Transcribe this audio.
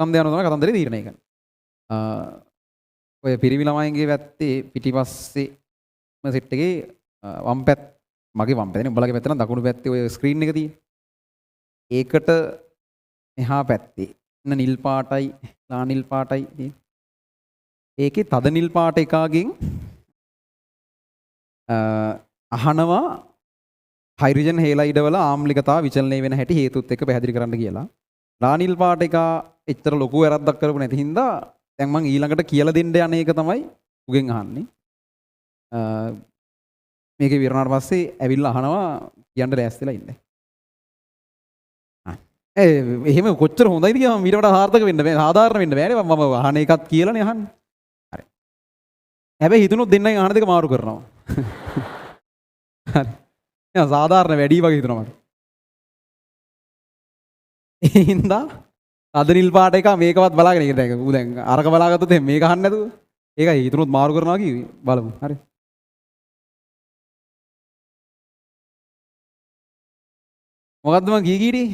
ස්කන්ධය අනුව තමයි කතන්දරේ තීරණය කරන්නේ. ඔය පිරිමි ළමයින්ගේ පැත්තේ පිටිපස්සේම සෙට් එකේ වම් පැත්ත මගේ වම් පැත්තේ උඹලගේ පැත්ත නම් දකුණු පැත්තේ ඔය ස්ක්‍රීන් එක තියෙන්නේ. ඒකට එහා පැත්තේ ඉන්න නිල් පාටයි ලා නිල් පාටයි තියෙන්නේ. ඒකේ තද නිල් පාට එකකින් අහනවා හයිඩ්‍රජන් හේලයිඩ වල ආම්ලිකතාව විචලනය වෙන හැටි හේතුත් එක්ක පැහැදිලි කරන්න කියලා. ලා නිල් පාට එක එච්චර ලොකු වැරද්දක් කරපු නැති හින්දා දැන් මම ඊළඟට කියලා දෙන්න යන එක තමයි උගෙන් අහන්නේ. මේකේ විවරණාට පස්සේ ඇවිල්ලා අහනවා කියන්න ලෑස්තිලා ඉන්න. එහෙම කොච්චර හොඳයිද කියලා මම ඊට වඩා සාර්ථක වෙන්න බෑ. සාධාරණ වෙන්න බෑනේ මම අහන එකත් කියලානේ අහන්නේ. හරි. හැබැයි හිතුනොත් දෙන්නයි අහන දෙක මාරු කරනවා. හරි. එයා සාධාරණ වැඩි වගේ හිතුනවා මට. ඒ හින්දා අද නිල් පාට එක මේකවත් බලාගෙන ඉන්න දැන් ඌ දැන් අරක බලාගත්තොත් එහෙනම් මේක අහන්න නැතුව ඒකයි හිතුනොත් මාරු කරනවා කිව්වේ බලමු හරි මොකද්ද මං කීකීටි